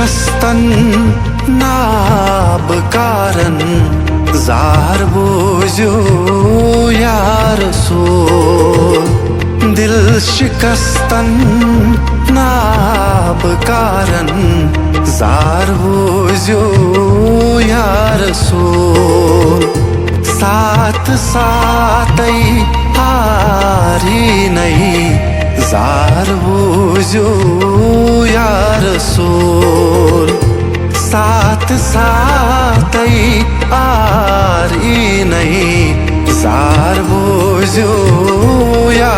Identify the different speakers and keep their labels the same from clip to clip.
Speaker 1: शिकस्तन नाब कारन जार बोझो या रसूल। दिल शिकस्तन नाब कारन जार बोझो या रसूल। साथ साथै हारी नहीं जार बोझो या रसूल। साथ साथै हारी नहीं जार बोझो या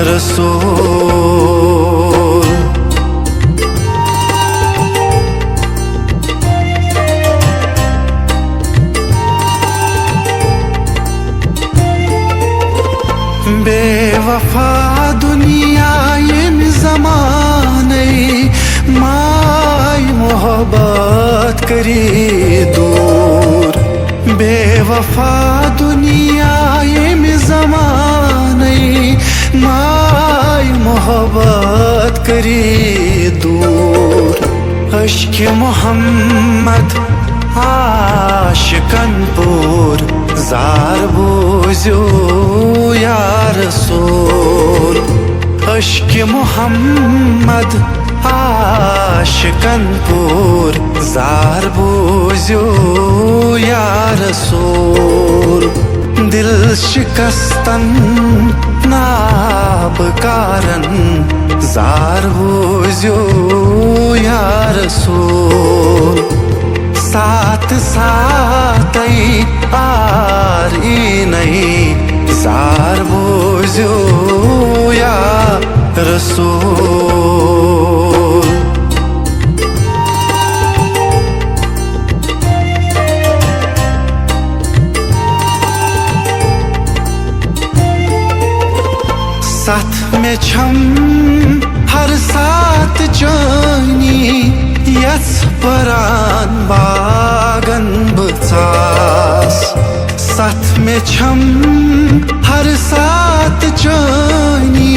Speaker 1: रसूल। बेवफा दुनिया ये ज़माने माय मोहब्बत करी दूर। बेवफा दुनिया ये ज़माने माय मोहब्बत करी दूर। अश्क मोहम्मद आशिकन पुर जार बोझो या रसूल। अश्क मोहम्मद आशिकन पुर जार बोझो या रसूल। दिल शिकस्तन नाब कारन जार बोझो या रसूल। साथ साथै हारी नहीं जार बोझो या रसूल। साथ में छम हर साथ जानी यस परान बागन बचास। साथ में छम हर साथ जानी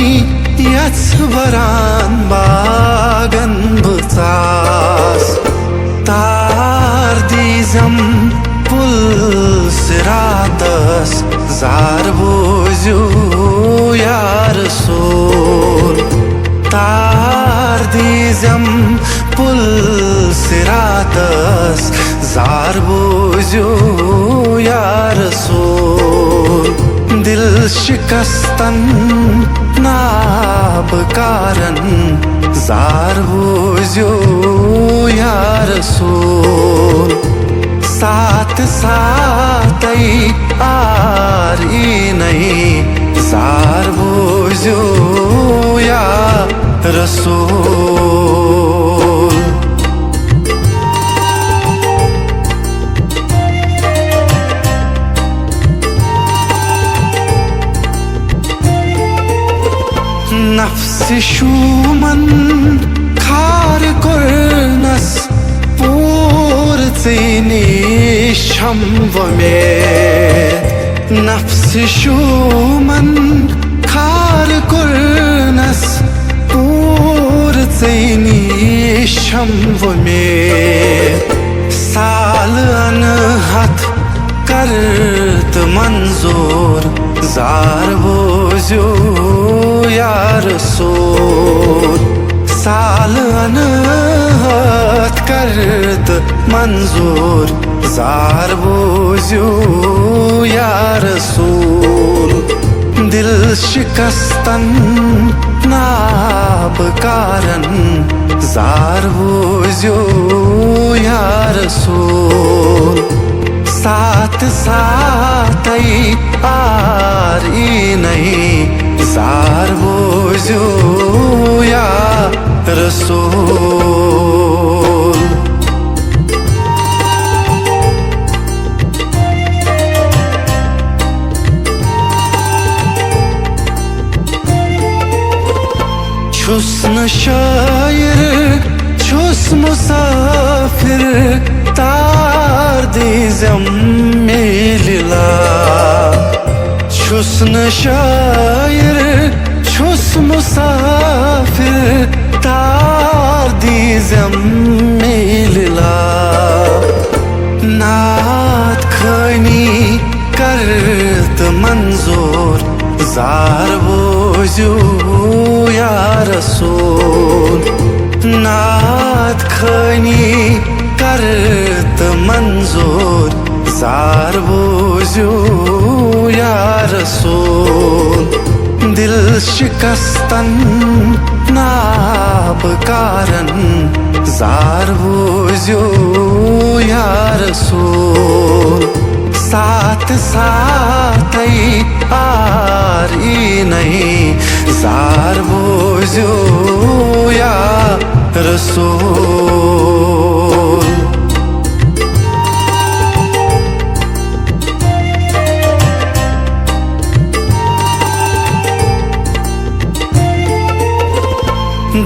Speaker 1: यस परान बागन बचास। तार दीजम पुल सिरातस जार बोझो या रसूल। तार दीजम पुल सिरातस जार बोझो या रसूल। दिल शिकस्तन नाब कारन जार बोझो या रसूल। साथ साथै हारी नहीं जार बोझो या रसूल। नफ्स शुमन खार कुर्नस पूर निशम में। नफ्स शुमन खार कुर्नस पूर निशम में। साल अनहत करत मंजूर जार बोझो या रसूल। साल अनहत करत मंजूर जार बोझो या रसूल। दिल शिकस्तन नाब कारन जार बोझो या रसूल। साथ साथै हारी नहीं जार बोझो या रसूल। छुस न शायर छुस मुसाफिर तार दीजम मिला। छुस न शायर छुस मुसाफिर तार these dizem meylila Naat khani kart manzoor Zar bozu ya Rasool Naat khani kart manzoor Zar bozu ya Rasool Dil shikastan नाब कारण जार बोझो या रसूल साथ साथ ही आरी नहीं जार बोझो या रसूल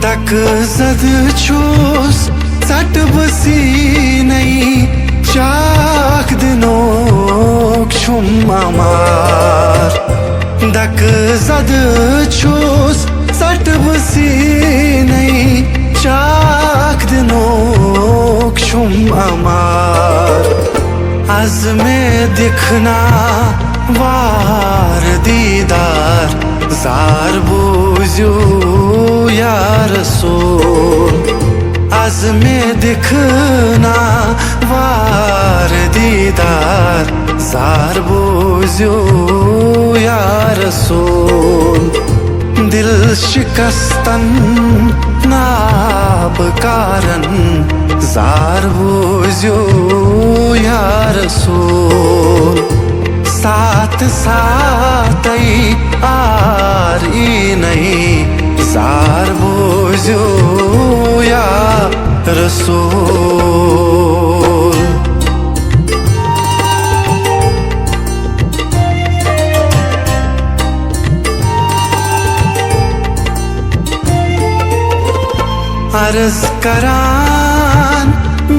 Speaker 1: दक जद चूस सट बसी नहीं चाक दिनों शुम अमार दक जद चूस सट बसी नहीं चाक दिनों शुम अमार आज में दिखना वार दीदार जार बोझो या रसूल आज में दिखना वार दीदार जार बोझो या रसूल दिल शिकस्तन नाब कारण जार बोझो या रसूल साथ साथ ही आरी नहीं जार बोझो या रसूल अर्ज करान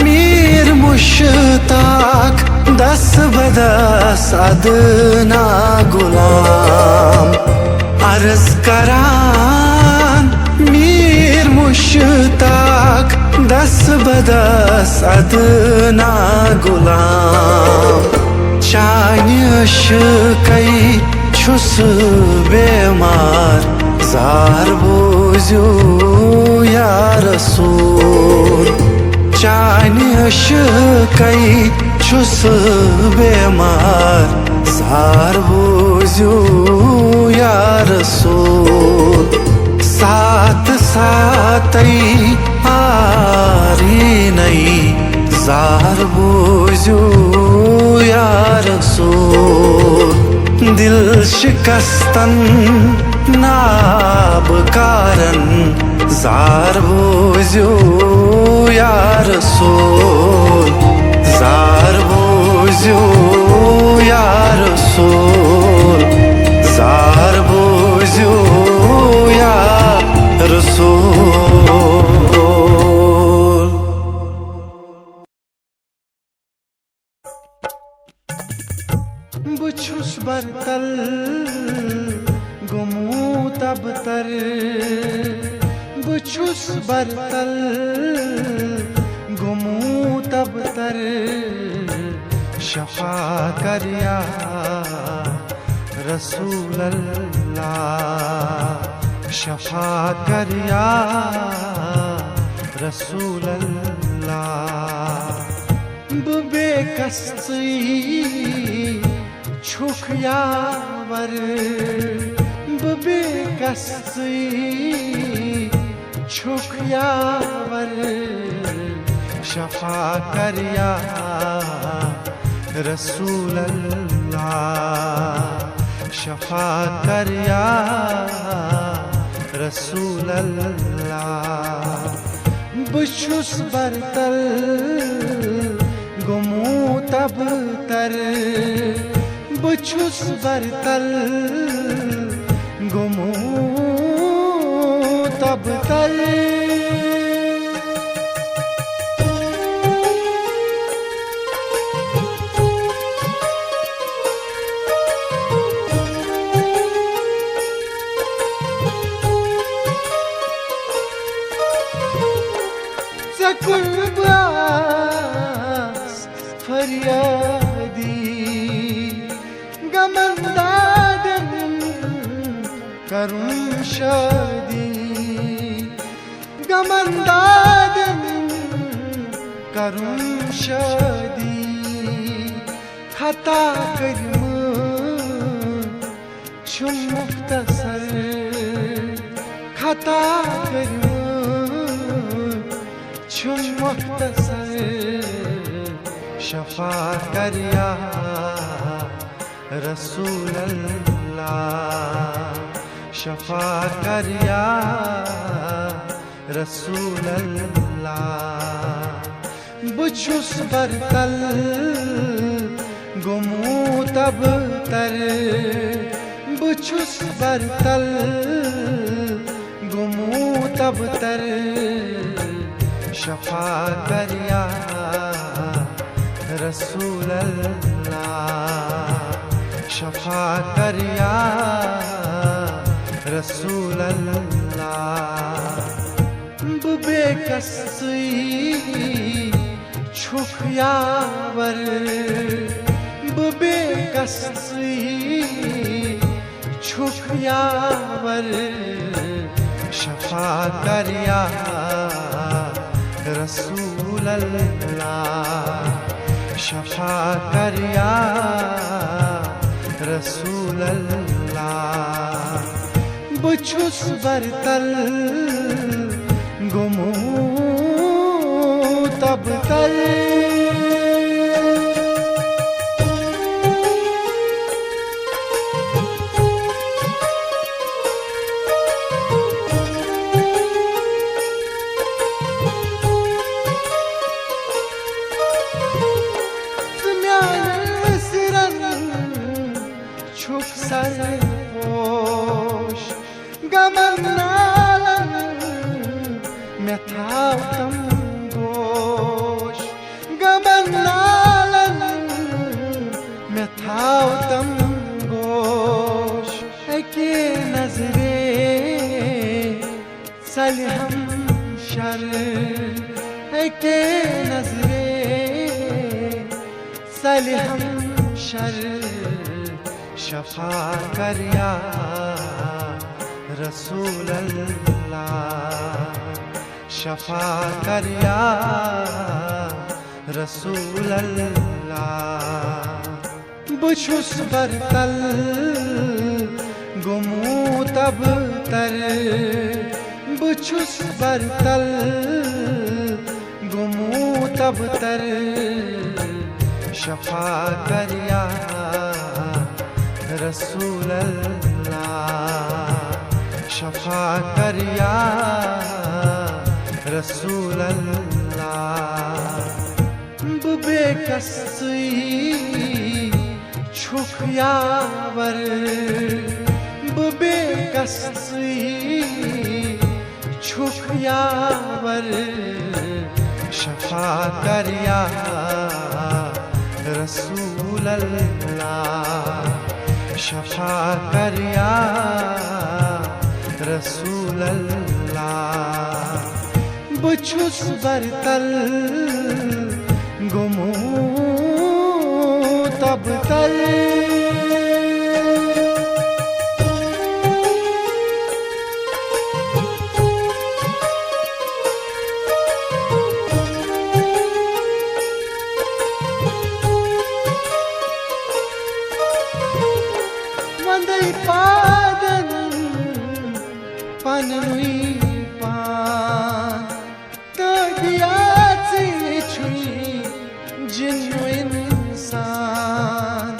Speaker 1: मीर मुश्ताक दस बदस अदना गुलाम अर्ज करान मीर मुश्ताक दस बदस अदना गुलाम चानिश कई छुस बेमार जार बोझो या रसूल चानिश कई छुस बेमार जार बोझो या रसूल साथ साथ ही आरी नहीं जार बोझो या रसूल दिल शिकस्तन नाब कारण जार बोझो या रसूल जार बोझो या रसूल जार बोझो या रसूल बुछुस बरतल गुमू तब तर बुछुस बरतल गुमू तब तर शफा कर या रसूल अल्लाह शफा कर या रसूल अल्लाह बेकसी छुख यावर बेकसी छुख यावर शफा कर या रसूल अल्लाह शफा कर या रसूल अल्लाह बुछुस बरतल गुमू तब तर बुछुस बरतल गुमू तब तर कुर्बास फरियादी गमंदादन करूं शादी गमंदादन करूं शादी खता करम छुम मुख्तसर खता करम छुम मुख्तसर शफा कर या रसूल अल्लाह शफा कर या रसूल अल्लाह बुछुस बरतल गुमू तब तर बुछुस बरतल गुमू तब तर शफा कर या रसूल अल्लाह शफा कर या रसूल अल्लाह बेकसी छुख यावर बेकसी छुख यावर शफा कर या रसूल अल्लाह शफा कर या रसूल अल्लाह बुछुस बरतल गुमू तब तर छुप सर पोश गमनालन में था तम गोश गमनालन में था तम गोश के नजरे सलहम शर के नजरे सलहम शर शफा कर या रसूल अल्लाह शफा कर या रसूल अल्लाह बुछुस बरतल गुमू तब तर बुछुस बरतल गुमू तब तर शफा कर या रसूल अल्लाह शफा कर या रसूल अल्लाह बेकसी छुख यावर बेकसी छुख यावर शफा कर या रसूल अल्लाह शफा कर या रसूल अल्लाह बुछुस बरतल गुमू तब तर वंदई पादन पननुई पान तो दियाची छुई जिन्नु इंसान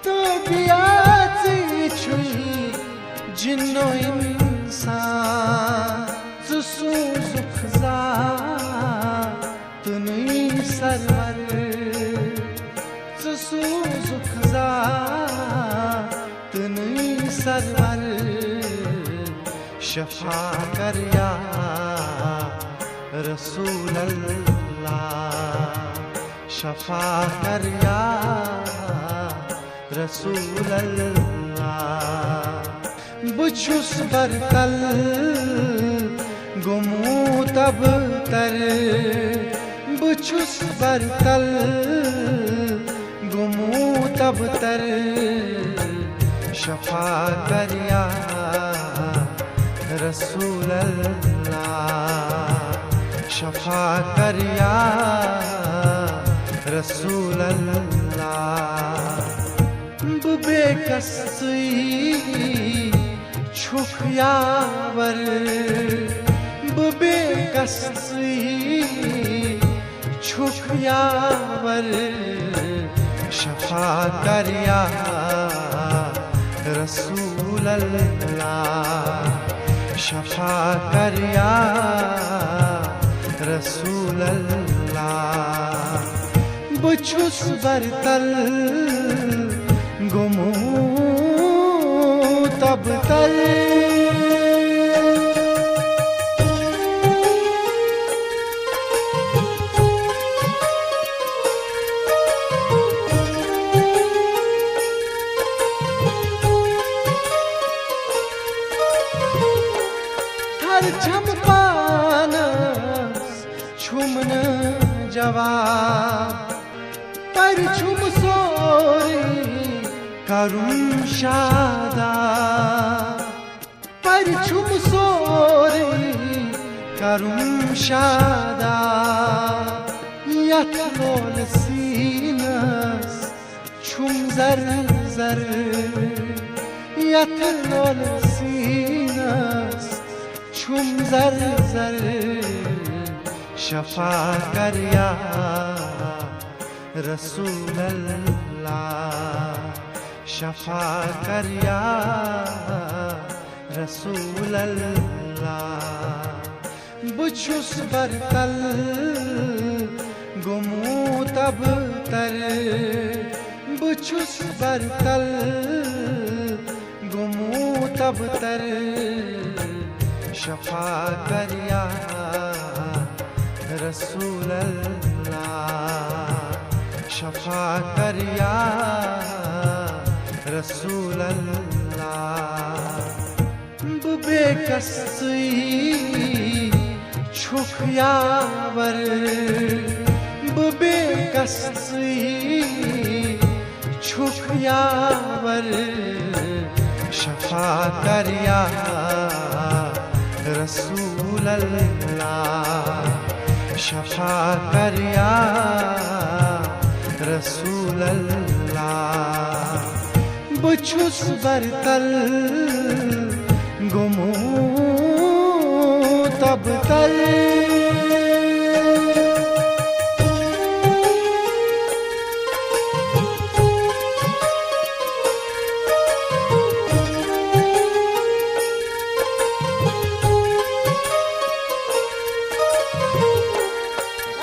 Speaker 1: तो दियाची छुई जिन्नु इंसान जुसू जुखजा तुनुई सरवर जुसू जुखजा तुनुई सरवर शफा कर या रसूल अल्लाह शफा कर या रसूल अल्लाह बुछुस बरतल गुमू तब तर बुछुस बरतल गुमू तब तर शफा कर या रसूल अल्लाह शफा कर या रसूल अल्लाह बेकसी छुख यावर बेकसी छुख यावर शफा कर या रसूल अल्लाह शफा कर या रसूल अल्लाह बुछुस बरतल गुमू तब तर हर छमपानस छुमन जवाब पर छुम सोरी करुण शादा पर छुम सोरी करुण शादा यथलोल सीनस छुम जर जर यथलोल सीनस छुम जर जर शफा कर या रसूल अल्लाह शफा कर या रसूल अल्लाह बुछुस बरतल गुमू तब तर बुछुस बरतल गुमू तब तर शफा कर या रसूल अल्लाह शफा कर या रसूल अल्लाह बेकसी छुख यावर बेकसी छुख यावर शफा कर या रसूल अल्लाह शफा कर या रसूल अल्लाह बुछुस बरतल गुमू तब तर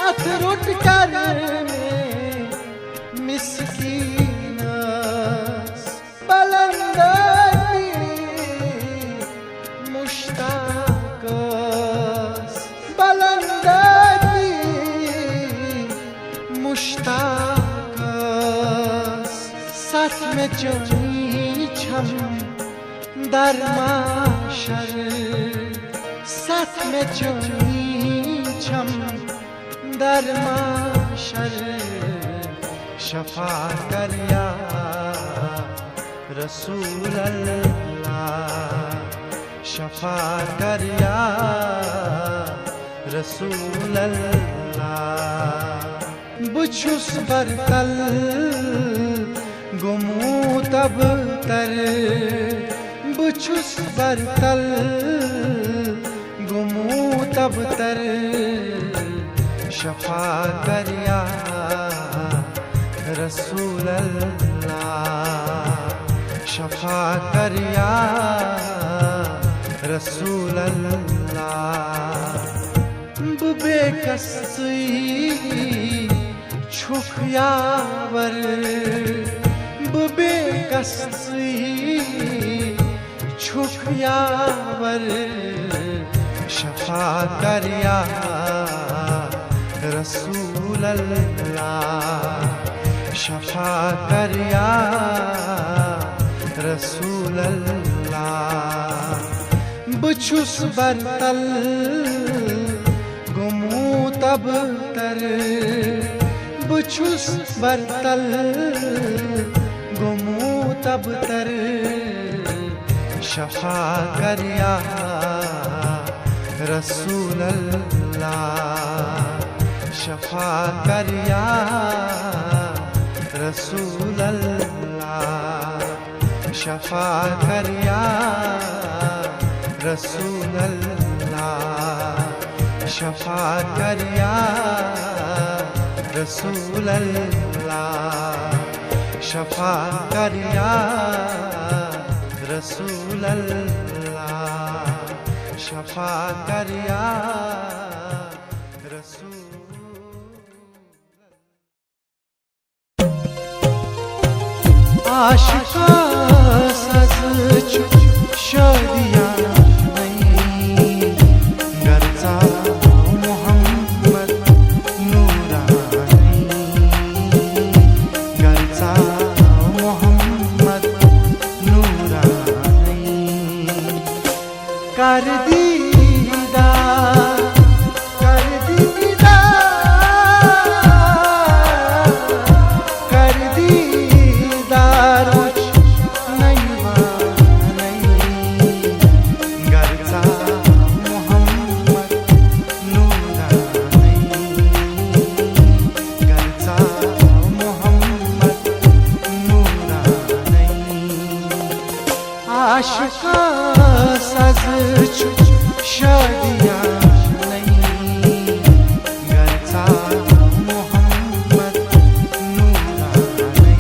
Speaker 1: अथरुट कर मिस्कीनस बलंदरी मुश्ताकस बलंदरी मुश्ताकस साथ में जोनी छम दरमाशर साथ में जोनी छम दरमाशर शफा कर या रसूल अल्लाह शफा कर या रसूल अल्लाह बुछुस बरतल गुमू तब तर बुछुस बरतल गुमू तब तर शफा कर या रसूल अल्लाह शफा कर या रसूल अल्लाह बेकसी छुख यावर बेकसी छुख यावर शफा कर या रसूल अल्लाह शफा कर या रसूल अल्लाह बुछुस बरतल गुमू तब तर बुछुस बरतल गुमू तब तर शफा कर या रसूल अल्लाह शफा कर या रसूल अल्लाह शफा कर या रसूल अल्लाह शफा कर या रसूल अल्लाह शफा कर या रसूल अल्लाह शफा कर या रसूल। आशिका सज शादियां नहीं गरजा मोहम्मद नूरानी गरजा मोहम्मद नूरानी कर दीदार कर दीदार कर दीदार आशिका सज शादियां नहीं गरजा मोहम्मद नूरानी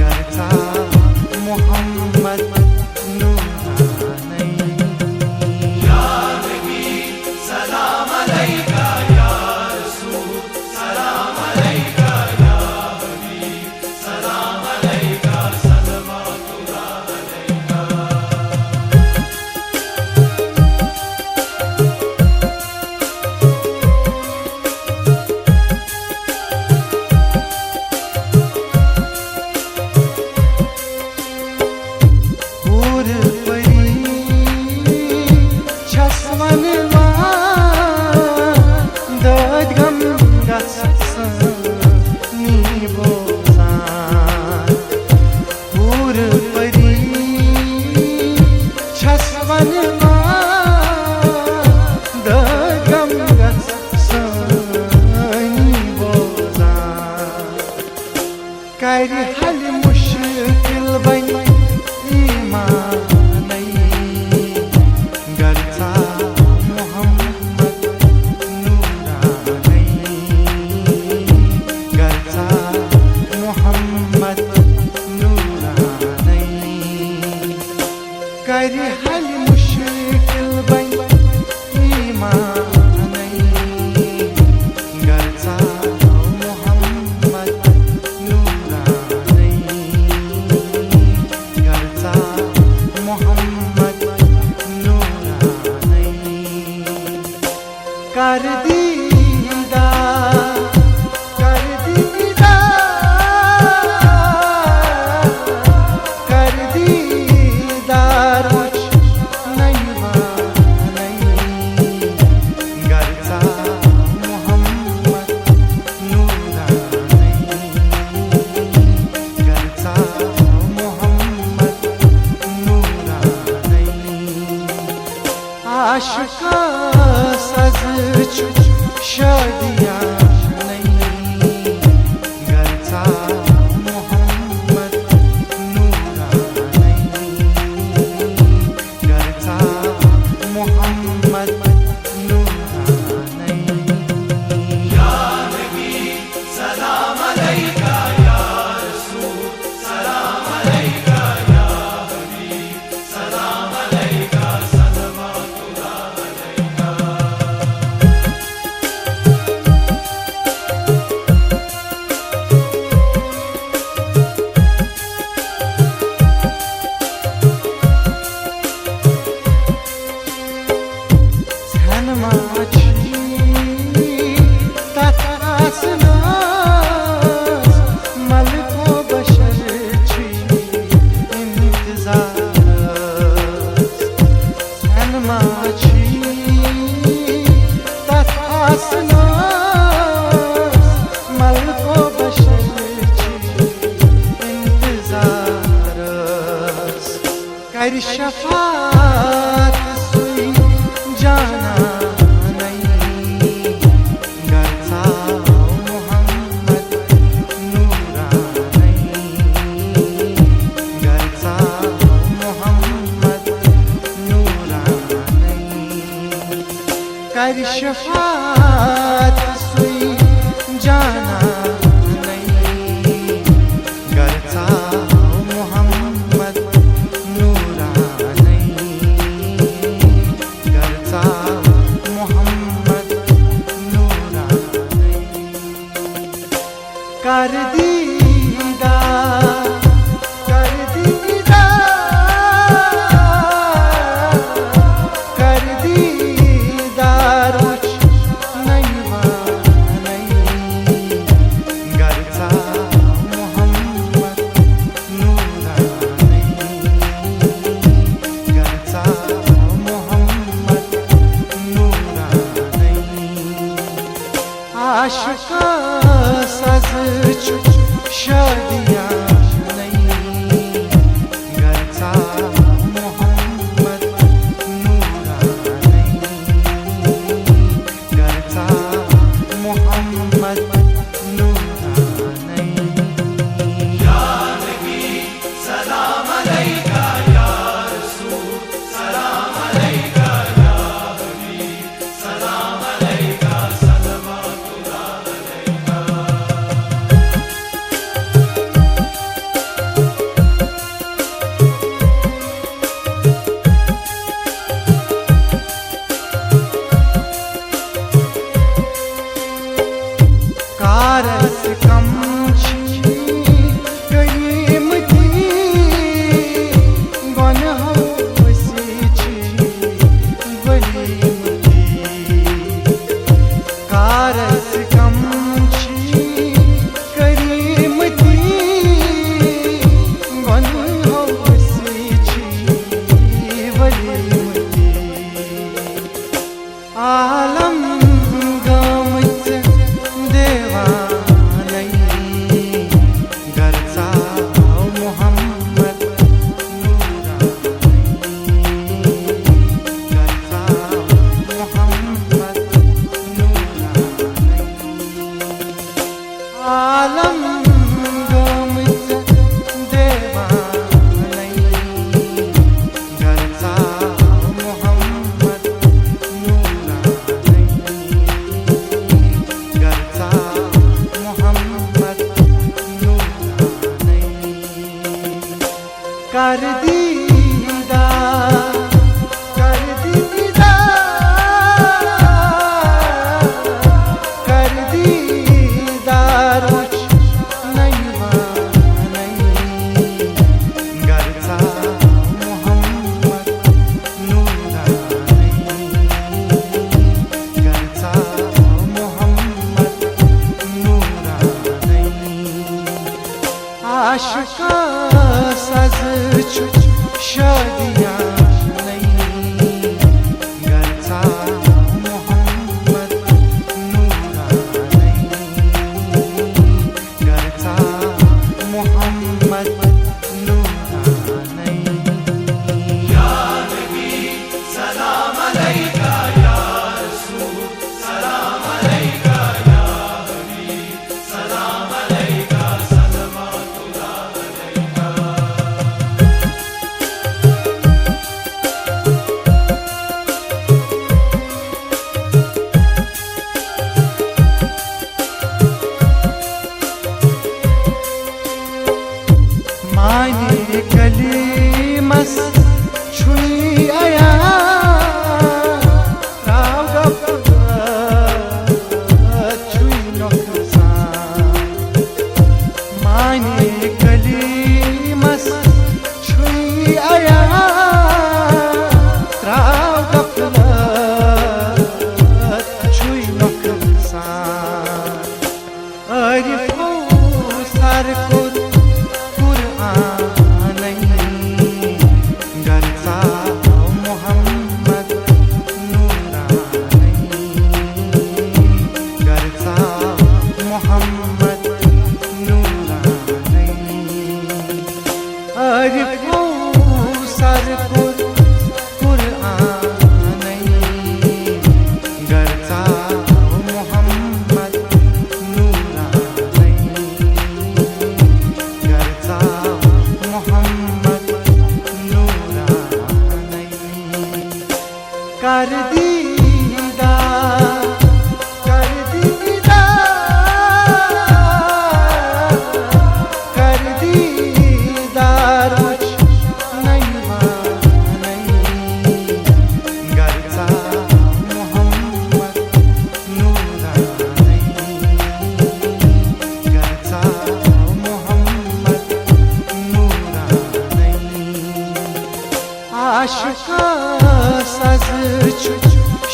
Speaker 1: गरजा मोहम्मद नूरानी। या नबी सलाम अलैका या रसूल सलाम अलैका या हबीब सलाम अलैका कर हल मुश्किल बन ईमान गरजा मोहम्मद नूरानी गरजा मोहम्मद नूरानी कर हल मुश्किल बन ईमान गरजा मोहम्मद नूरानी कर दीदार, कर दीदार, कर दीदार वुच नैवा नहीं घरचा मोहम्मद नूरानी, घरचा मोहम्मद नूरानी। आशिका सज शादिया नहीं घरचा मोहम्मद नूरानी, घरचा मोहम्मद नूरानी।
Speaker 2: या नबी सलाम अलैका, या रसूल सलाम अलैका, या हबीब सलाम अलैका, सलवातुल्लाह अलैका।
Speaker 1: कारस कम करीम थी गनह वसी वलीम थी। कारस कम करीम थी गनह वसी वलीम थी। आलम गामच देवा नहीं घरचा मोहम्मद नूरानी, घरचा मोहम्मद नूरानी।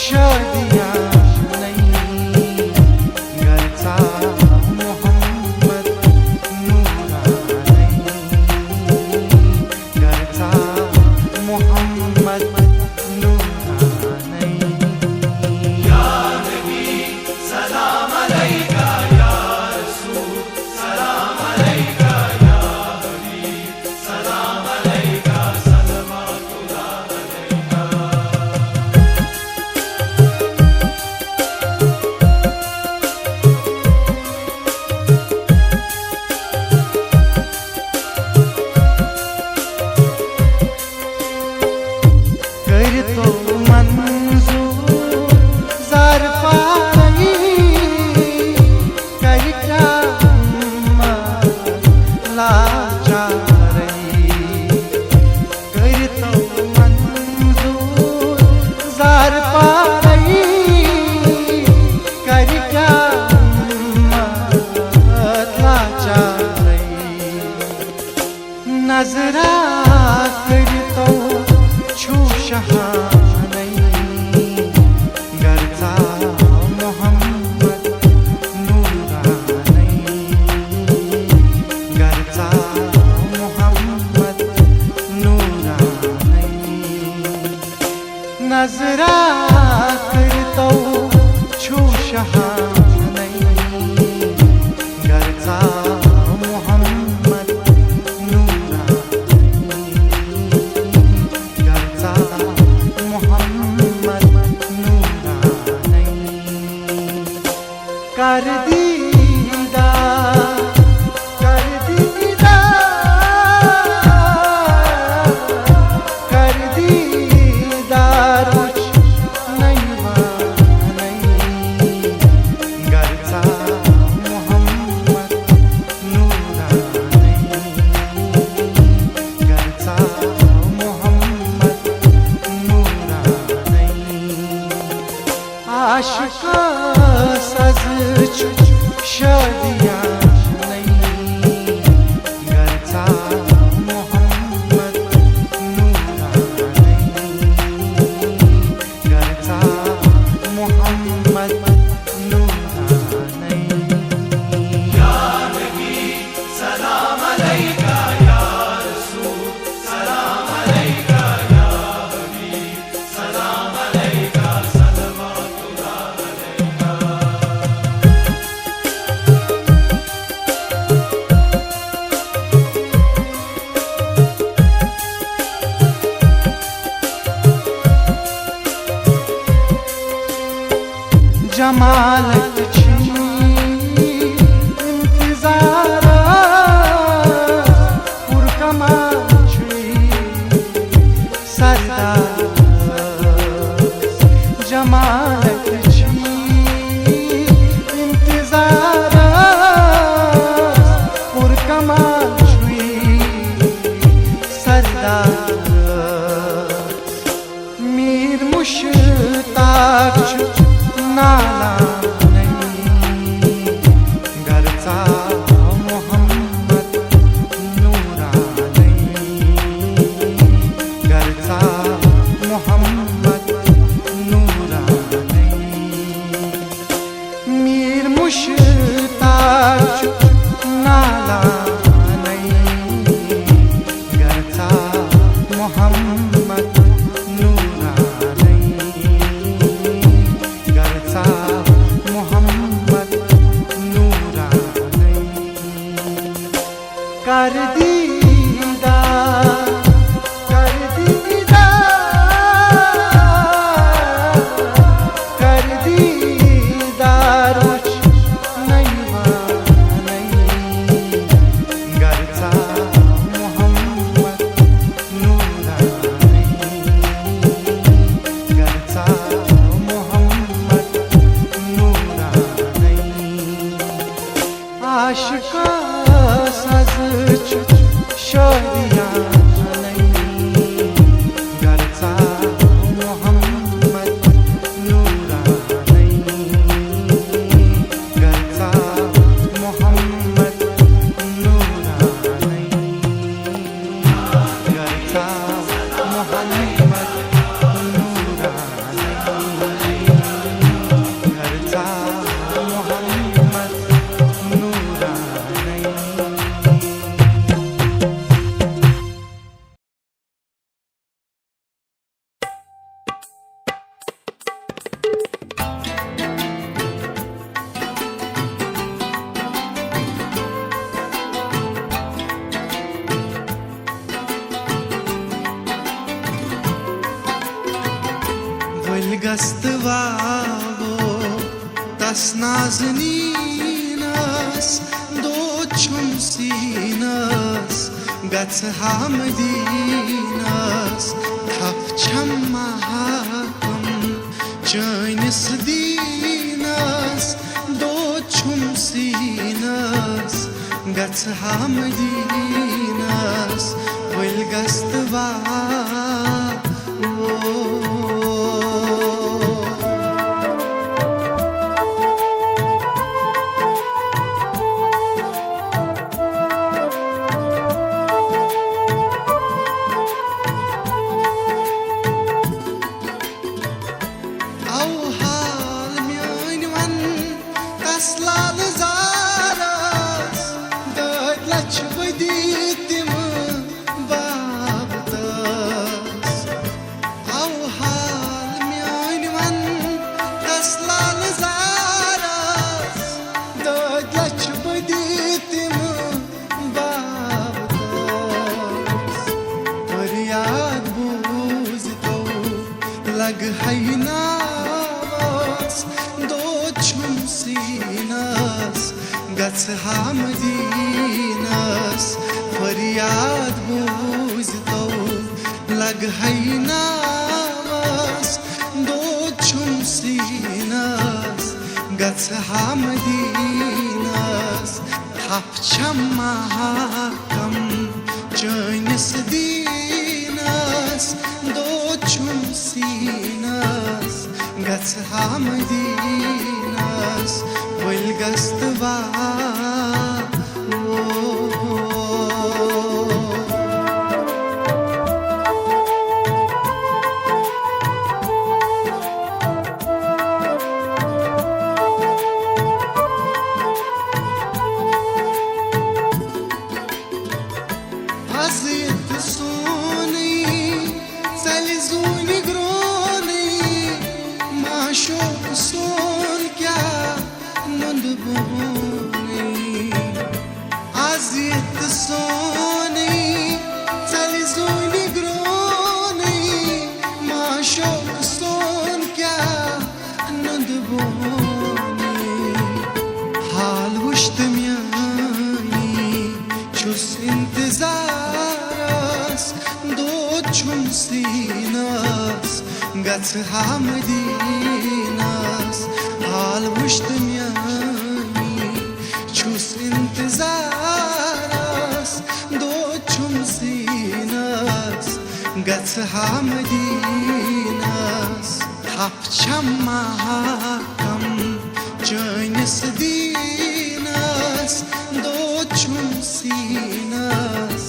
Speaker 1: शादियां नहीं, घरचा मोहम्मद नूरा नहीं, घरचा मोहम्मद नूरा नहीं।
Speaker 2: या नबी सलाम अलैका, या रसूल सलाम अलैका, या हबीब सलाम अलैका, सलवातुल्लाह अलैका।
Speaker 1: करतो मंजूर जार पाई, कर क्या लाचारी, करतो मंजूर जार पाई, कर क्या लाचारी। नजरा करतो छू शहा नहीं, घरचा मोहम्मद नूरा नहीं, घरचा मोहम्मद नूरा नहीं। नजरा करतो छू शहा नहीं, घरचा मोहम्मद नूरा नहीं, घरचा मोहम्मद नूरा नहीं। कर दीदार, कर दीदार, कर दीदार मुझ नहीं नहीं, घरचा मोहम्मद नूरा नहीं, घरचा मोहम्मद नूरा नहीं। आशिका सज Nazaninās, dočum sīnās, gads Hamdīnās, tapčam mahakam, čainis dīnās, dočum sīnās, gads Hamdīnās, vilgastvā. Lag haynaas, dochum sīnās, gads Hamdīnās, faryad būzto. Lag haynaas, dochum sīnās, gads Hamdīnās, tapčam mahakam, čainis dīnās, dochum sīnās, gads Hamdīnās, vilgastvā. Azit soni, salizuni groni, maşok son kya nundbuni. Azit soni, salizuni groni, maşok son kya nundbuni. Hal vuştum yani, çus intizar, dochum sīnās, gads Hamdīnās, hal vuştum yani, çus intizarās, dochum sīnās, gads Hamdīnās, tapčam mahakam, čainis dīnās, dochum sīnās,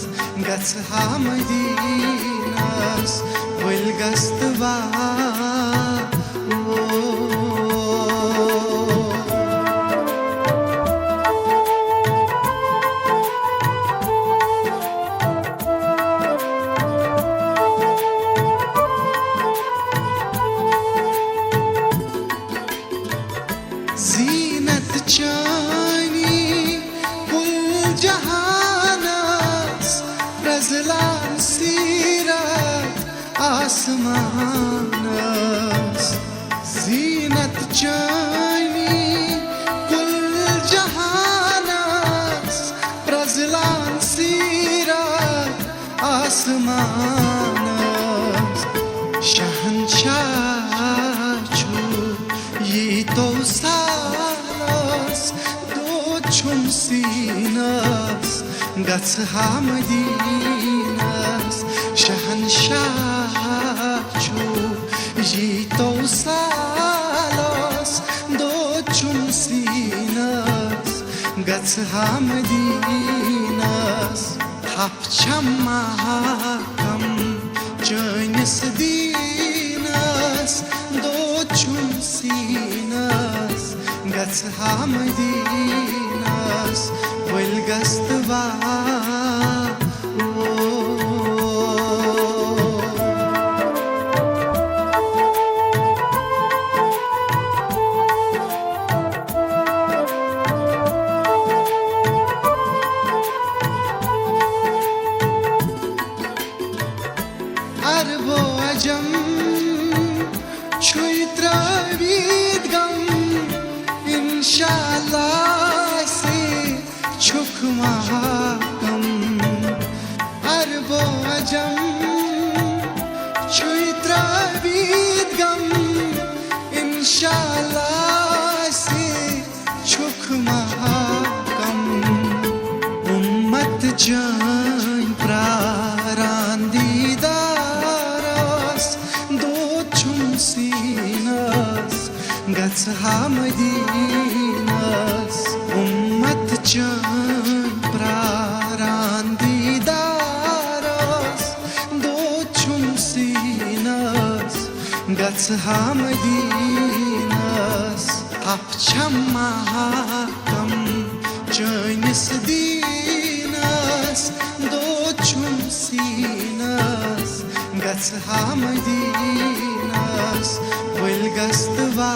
Speaker 1: gads Hamdīnās, vilgastvā. Zinat chani kul jahanās, razlan sirat asmanās. Zinat chani kul jahanās, razlan sirat asmanās. Shahanshah chu ye to salas, dochum sīnās, gads Hamdīnās. Shahanshah chu ye to salas, dochum sīnās, gads Hamdīnās, tapčam mahakam, čainis dīnās, dochum sīnās, gads Hamdīnās, vilgastvā. Arbo ajam, chuitra vidgam, insha mahakam arbo ajam chuitra vidgam inshallah se chuk mahakam ummat jan prarandidaras do chum sinas gats hamadinas ummat jan prarandidaras do chum sinas gats hamadinas apcham mahakam janis dinas do chum sinas gats hamadinas will gastva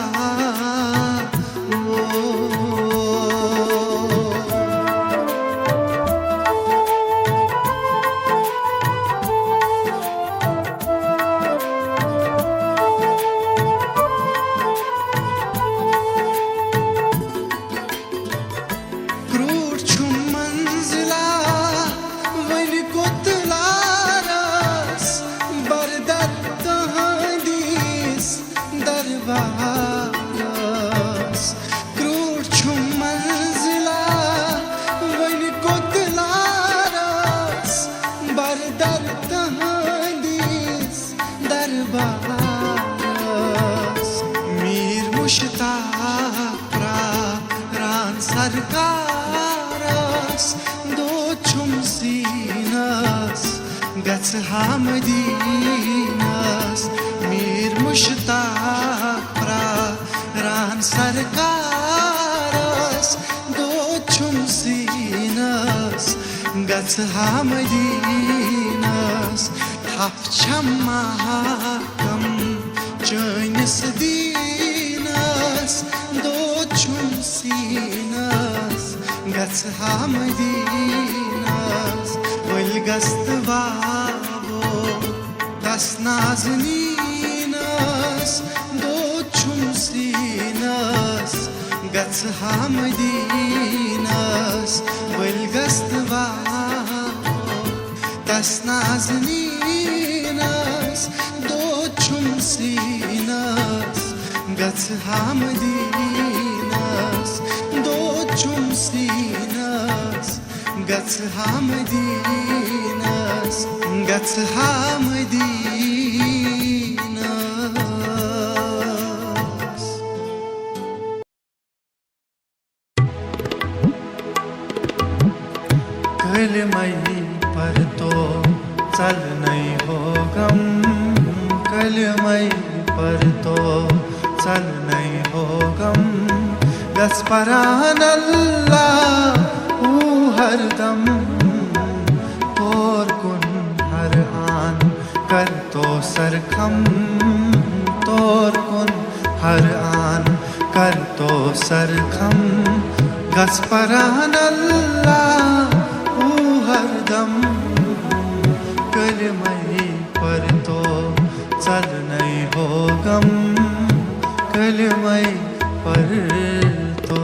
Speaker 1: sarkaras do chum sinas gats hamadinas mir mushtaq ran sarkaras do chum sinas gats hamadinas hapcham mahakam janis dinas do chum sinas gats hamadinas will gastvavo das nazninas do chum sinas gats hamadinas will gastvavo das nazninas do chum sinas gats hamadinas do chum sinas gats hamadinas gats hamadinas
Speaker 3: कलमई पर तो चल नहीं हो गम कलमई पर तो चल नहीं हो गम गस्परान अल्लाह हरदम तोर कुन हर आन कर तो सरखम तोर कुन हर आन कर तो सरखम गस्परान अल्लाह हरदम कलमई पर तो चल नहीं हो गम कलमई पर तो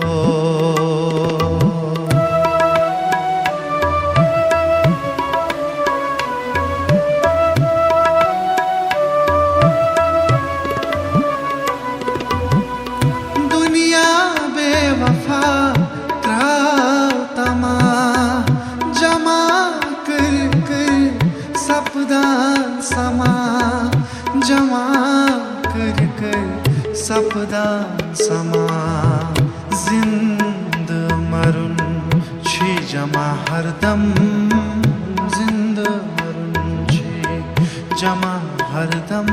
Speaker 1: दुनिया बेवफा तमा जमा कर कर सपदान समा जमा कर कर सपदान समा जिंद मरुन छी जमा हरदम जिंद मरुन छी जमा हरदम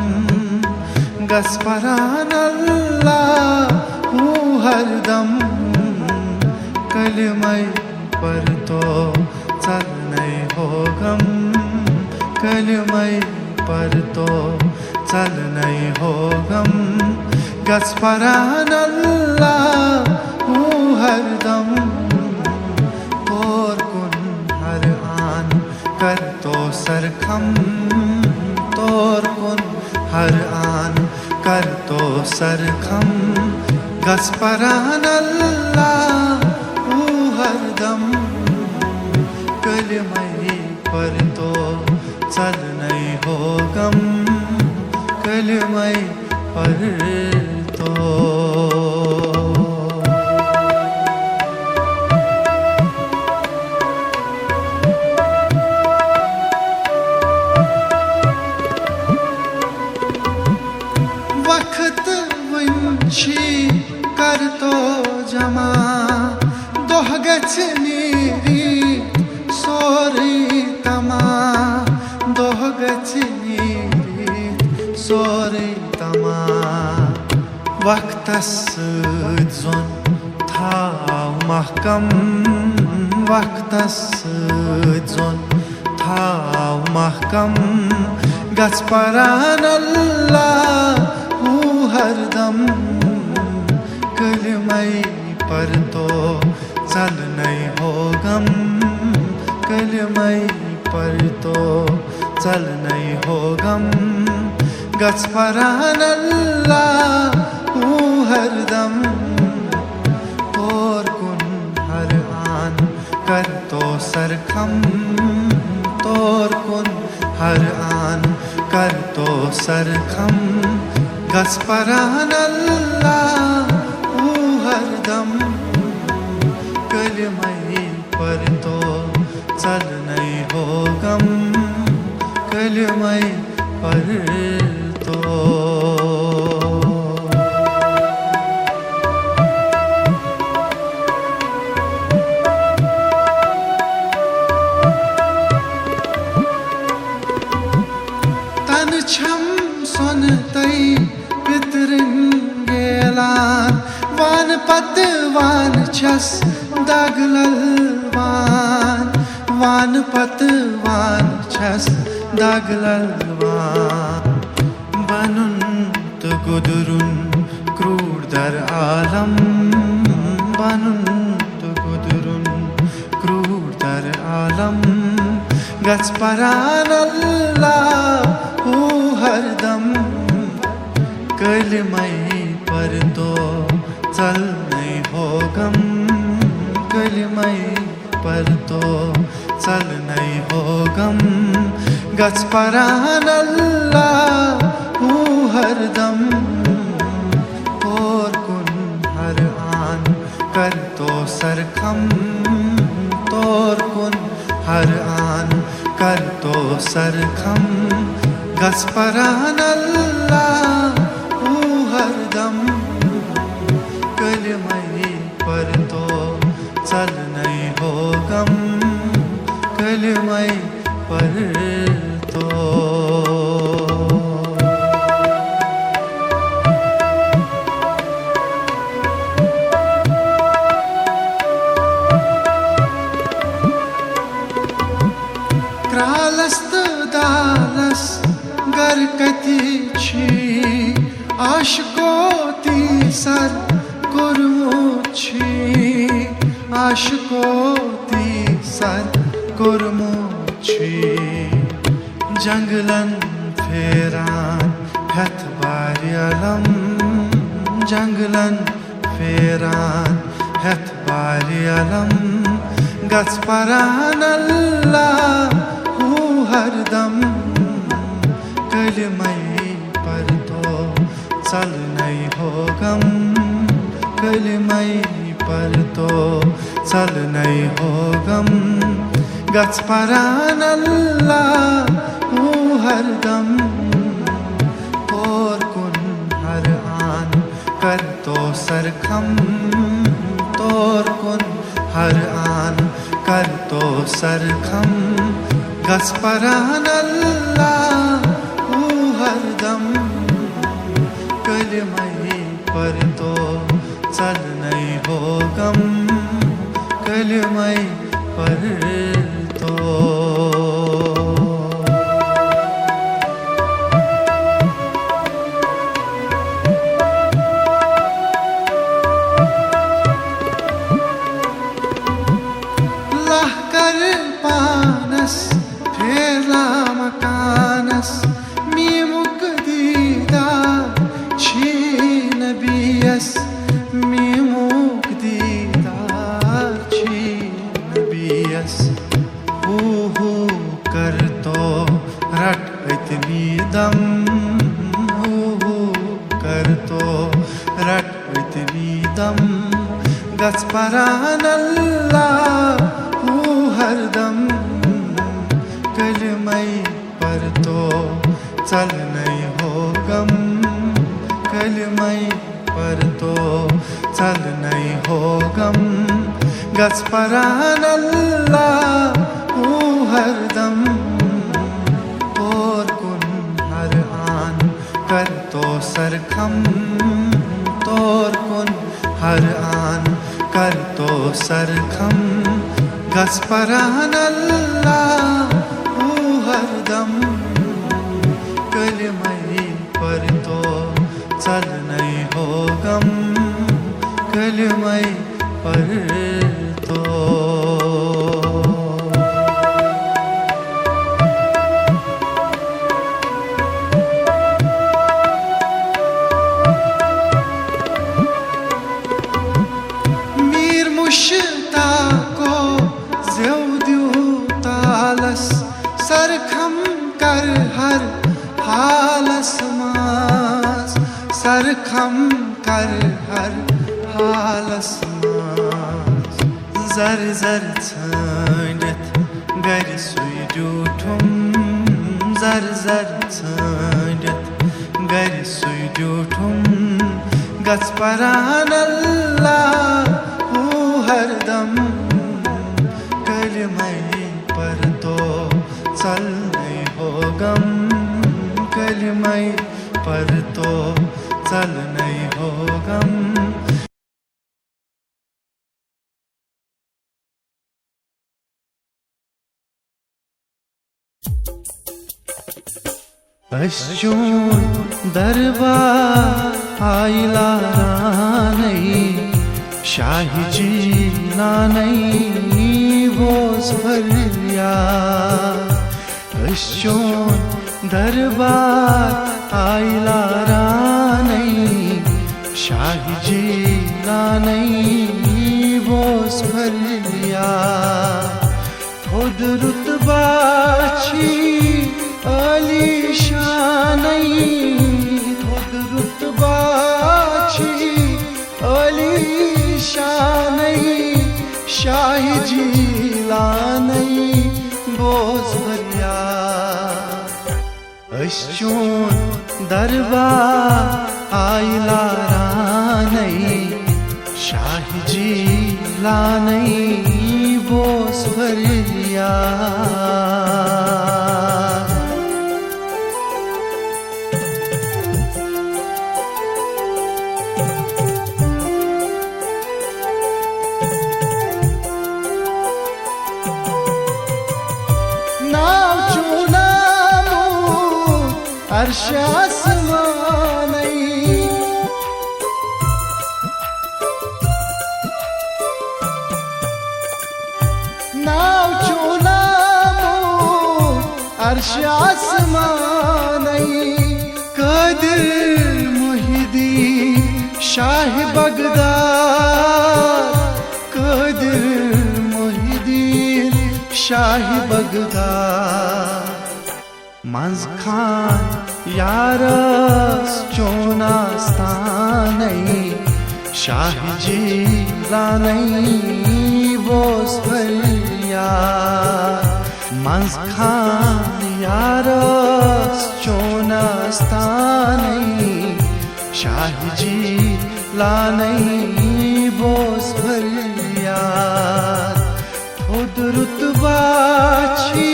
Speaker 1: गस्परान अल्लाह हरदम कलमई पर तो चल नहीं हो गम कलमई पर तो चल नहीं हो गम गस्परान अल्लाह हरदम तोर कुन हर आन कर तो सरखम तोर कुन हर आन कर तो सरखम गस्परान अल्लाह हरदम
Speaker 3: दोह गचनीरी सोरी तमा दोह गचनीरी सोरी तमा वक्तस जोन थाव महकम वक्तस जोन थाव महकम गच परान अल्लाह हरदम कलमै पर तो चल नहीं हो गम कलमै पर तो चल नहीं हो गम गच परान अल्लाह हरदम और कुन हर आन कर तो सरखम तोर कुन हर आन कर तो सरखम गच परान अल्लाह हरदम कलमै पर तो चल नहीं हो गम कलमै पर तो तन छम सुनतै पितरिन गेलान वान पत वान छस दागलल वान पत वान छस दागलल बनुन तो गुदरुन क्रूर दर आलम बनुन तो गुदरुन क्रूर दर आलम गच परान अल्लाह हरदम कलमै पर तो चल नहीं हो गम कलमै पर तो चल नहीं हो गम गच परान अल्लाह हरदम और कुन हर आन कर तो सरखम तोर कुन हर आन कर तो सरखम गच परान अल्लाह हरदम कलमै पर तो चल नहीं हो गम कलमै पर तो क्रालस्त दालस गर कति छी आशको ती सर कुर्मुछी आशको ती सर कुर्मुछी जंगलन फेरान हथ बारियलम जंगलन फेरान हथ बारियलम गच परान अल्लाह हरदम कलमै पर तो चल नहीं हो गम कलमै पर तो चल नहीं हो गम गच परान अल्लाह हरदम और कुन हर आन कर तो सरखम तोर कुन हर आन कर तो सरखम गच परान अल्लाह हरदम कलमै पर तो चल नहीं हो गम कलमै पर तो लहकर पानस फेला मकानस मीमुक दीदार छी नबियस मीमुक दीदार छी नबियस हू कर तो रट इतनी दम हू कर तो रट इतनी दम गच परान अल्लाह हरदम कलमै पर तो चल नहीं हो गम कलमै पर तो चल नहीं हो गम
Speaker 1: गच परान अल्लाह हरदम और कुन हर आन कर तो सरखम तोर कुन हर आन कर तो सरखम गच परान अल्लाह हरदम कलमई पर तो चल नहीं हो गम कलमई पर तो मीर मुश्ताको ज़ेवद्यू तालस सरखम कर हर हालस मास सरखम कर हर हालस मास जर जर छंडत गर सुई डूठुम जर जर छंडत गर सुई डूठुम गच परान अल्लाह हरदम कलमई पर तो चल नहीं हो गम कलमई पर तो चल नहीं हो गम अश्चून दरबार आइला रानई शाही जी लानई बोस भरिया अश्चून दरबार आइला रानई शाही जी लानई बोस भरिया खुद रुतबाची अली शानई खुद रुतबाची अली शानई शाही जीलानई बोस भरिया अश्चून दरबार आइला रानई शाही जीलानई बोस भरिया अर्श आसमानई नाव चुनामो अर्श आसमानई कदर मुहिद्दीन शाह बगदाद कदर मुहिद्दीन शाह बगदाद मंज खान यारस चोनास्तानई शाह जीलानई बोस भरिया मंज खान यारस चोनास्तानई शाह जीलानई बोस भरिया खुद रुतबाची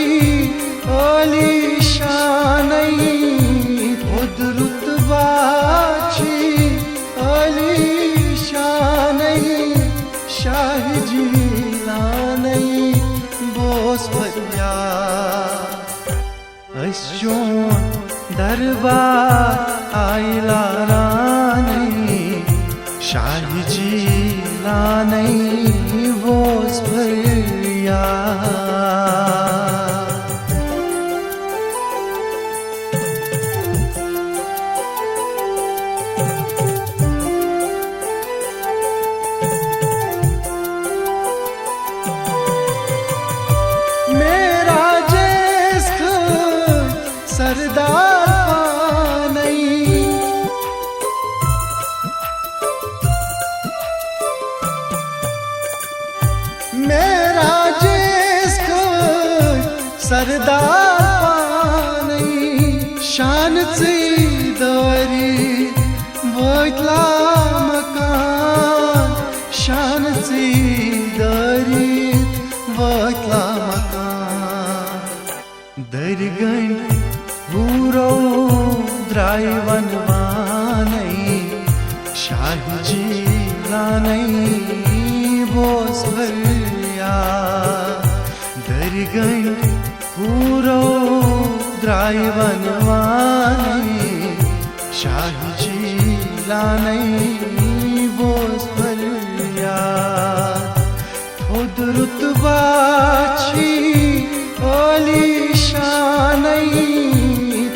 Speaker 1: अली शानई खुद रुतबाची अली शानई शाह जीलानई बोस भरिया अश्चून दरबार आइला रानई शाह जीलानई बोस भरिया सरदार पानई मेरा जिस्क सरदार पानई शान दरी वतला मकान शान दरी द्रायवन वानै शाही जी लानै बोस भरिया दरगन पूरो द्रायवन वानै शाही जी लानै बोस भरिया खुद रुतबा छी ओली शानै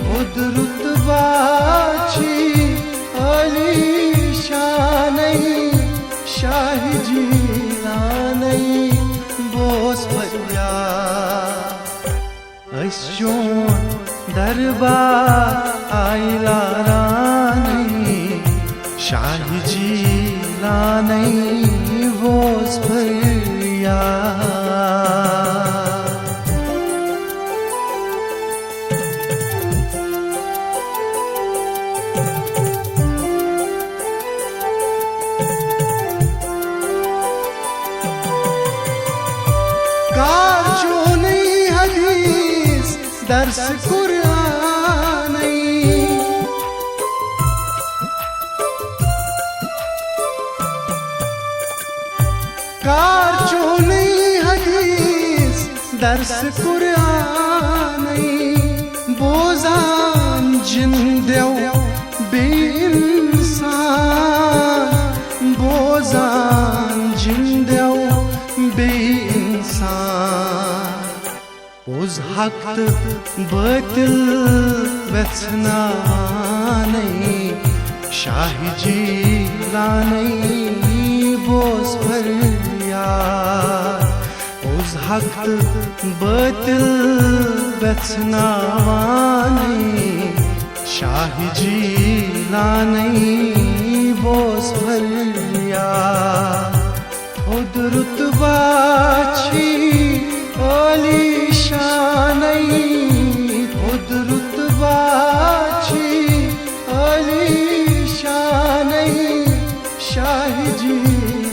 Speaker 1: खुद रुतबा छी ओली शानै शाही जी लानै बोस भरिया अशोन दरबार आइला रानै शाही जी लानै बोस भरिया कारजोनै हदीस दर्स कुरानै कारजोनै हदीस दर्स कुरानै बोजान जिंदेव बेइंसान बोजान जिंदेव बेइंसान पोज हक बातिल वेचनानै शाही जी लानै बोस भरिया पोज हक बातिल वेचनानै शाही जी लानै बोस भरिया खुद रुतबा छी ओली शानै खुद रुतबा छी ओली शानै शाही जी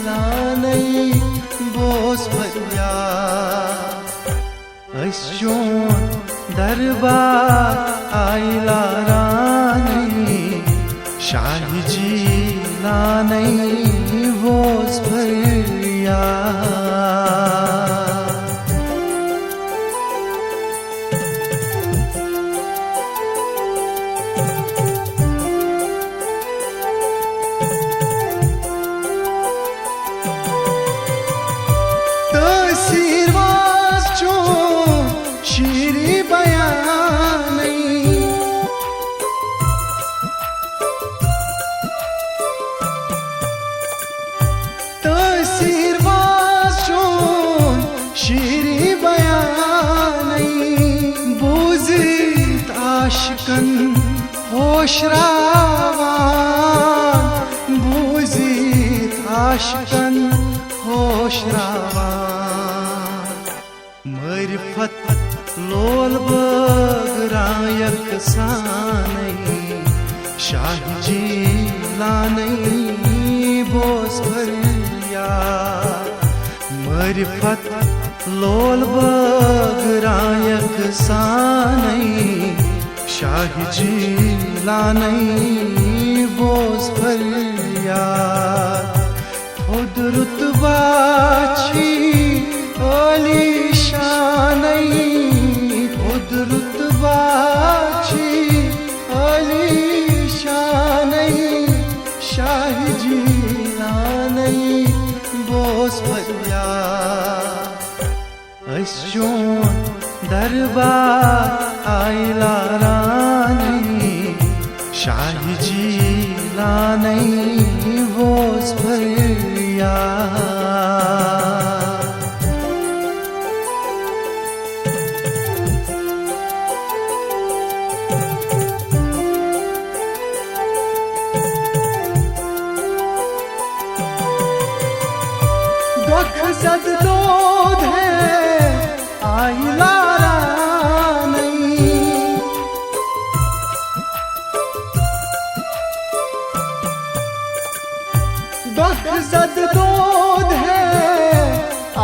Speaker 1: लानै बोस भरिया अशोन दरबार आइला रानै शाही जी लानै बोस भरिया तसीरवास चो शीरी बयानै तसीरवास चो शीरी बयानै बोजित आशिकन होशरावान बोजित आशिकन होशरावान मरिफत लोल बगरायक सानै शाही जी लानै बोस भरिया मरिफत लोल बगरायक सानै शाही जी लानै बोस भरिया खुद रुतबा छी ओली शानै खुद रुतबा छी ओली शानै शाही जी लानै बोस भरिया अशोन दरबार आइला रानै शाही जी लानै बोस भरिया दुख जद दोध है आइला रानै दुख जद दोध है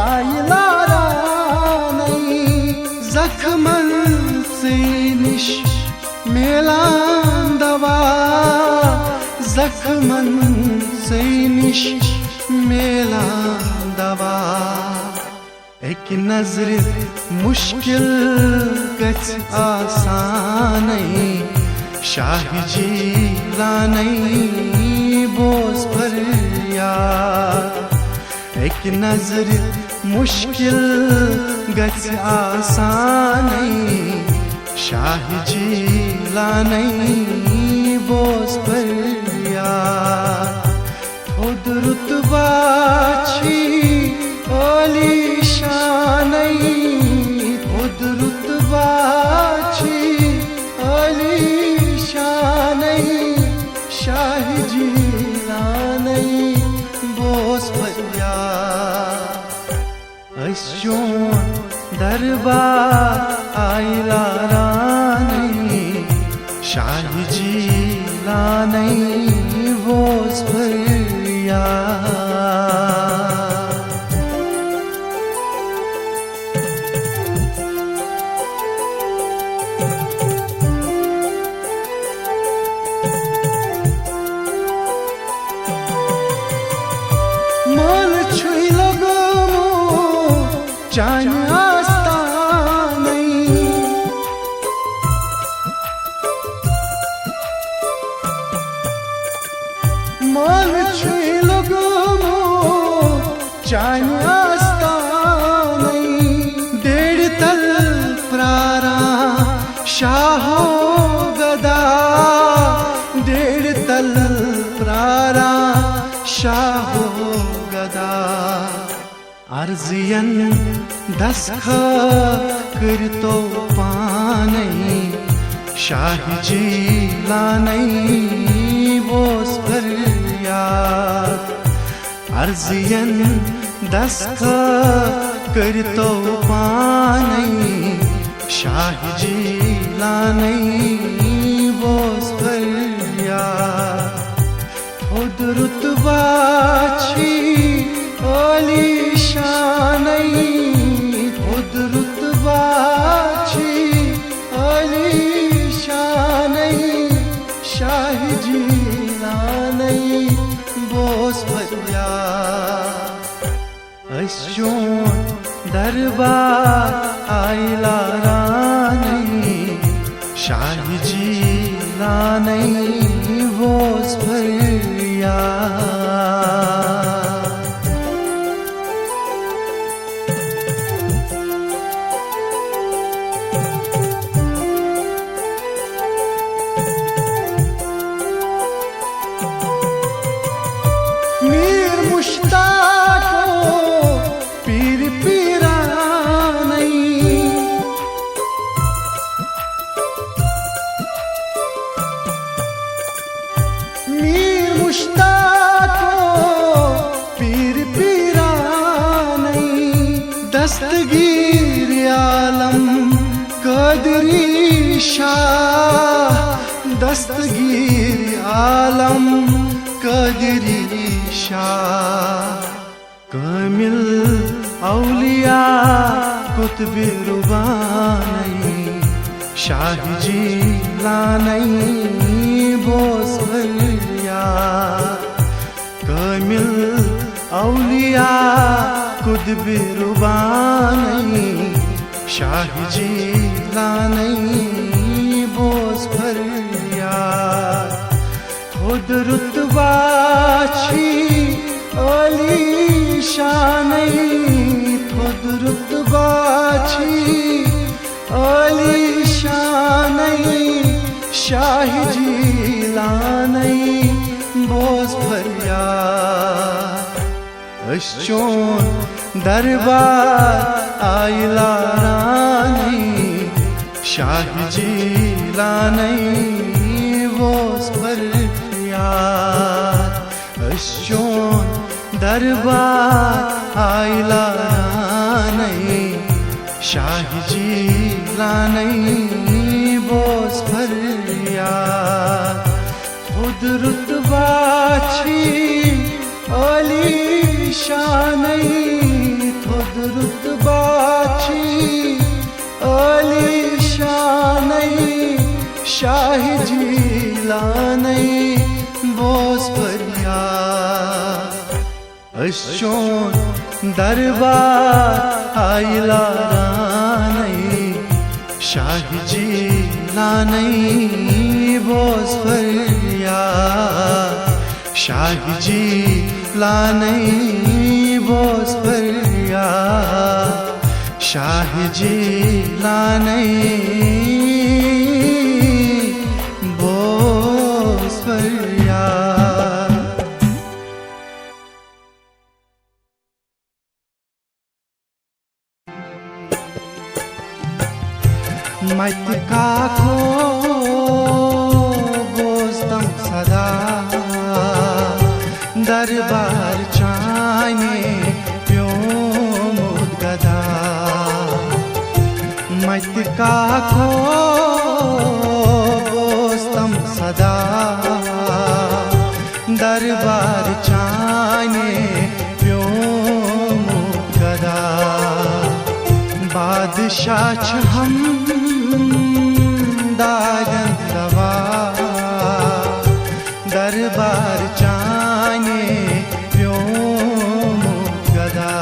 Speaker 1: आइला रानै जख्मन से निश मेलांदा दवा जख्मन से निश मेला दवा एक नजर मुश्किल गच आसानै शाह जी लानै बोस पर यार एक नजर मुश्किल गच आसानै शाह जी लानै बोस पर यार खुद रुतबा छी ओली शानै खुद रुतबा छी ओली शानै शाह जी लानै बोस पर यार अशोन दरबार आइला रानै शाह जी लानै बोस पर यार मोल छुई लगमो चान आस्तानै मोल छुई लगमो चान आस्तानै डेढ़ तल प्रारा शाहो गदा डेढ़ तल प्रारा शाहो गदा अर्जियन दस्ख करतो पानै शाह जी लानै बोस पर यार अर्जियन दस्ख करतो पानै शाह जी लानै बोस पर यार खुद रुतबा छी ओली शानै खुद रुतबा छी ओली शानै शाह जी लानै बोस पर यार अशोन दरबार आइला रानै शाह जी लानै बोस पर यार मीर मुश्ताको पीर पीरानै मीर मुश्ताको पीर पीरानै दस्तगीर आलम कदरी शाह दस्तगीर आलम कदरी शाह कामिल औलिया कुतुब रुबानै शाह जी लानै बोस पर यार कामिल औलिया कुतुब रुबानै शाह जी लानै बोस पर यार खुद रुतबा छी ओली शानै खुद रुतबा छी ओली शानै शाह जी लानै बोस पर यार अशोन दरबार आइला रानै शाह जी लानै बोस पर यार अशोन दरबार आइला रानै शाह जी लानै बोस पर यार खुद रुतबा छी ओली शानै खुद रुतबा छी ओली शानै शाह जी ला
Speaker 3: चोन दरबार आइला रानई शाही जी लानई बोस फरियाद शाही जी लानई बोस फरियाद शाही जी लानई बोस फरियाद। मत काको बोस्तम सदा दरबार चाने प्यो मुद्गदा मत काको बोस्तम सदा दरबार चाने प्यो मुद्गदा बादशाह हम दागन दवा दरबार चाने प्यो मुगदा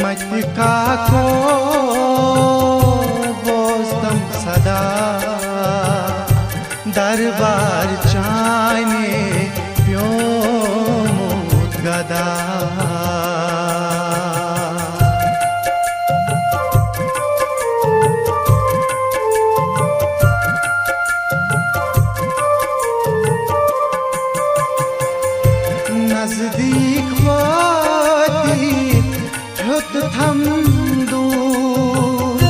Speaker 3: मत काको बोस्तम सदा दरबार चाने प्यो मुगदा। नजदीक वाती हुत थम दूर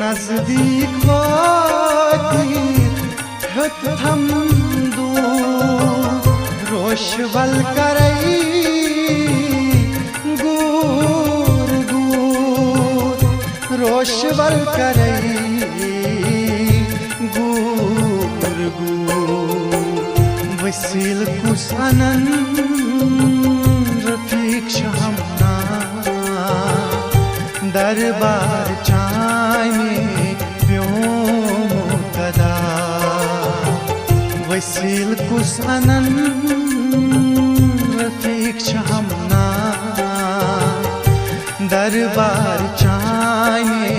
Speaker 3: नजदीक वाती हुत थम दूर रोशवल करई गूर गूर रोशवल करई वसील कुस अनंत रफीक शामना दरबार चाने प्यो मुगदा वसील कुस अनंत रफीक शामना दरबार चाने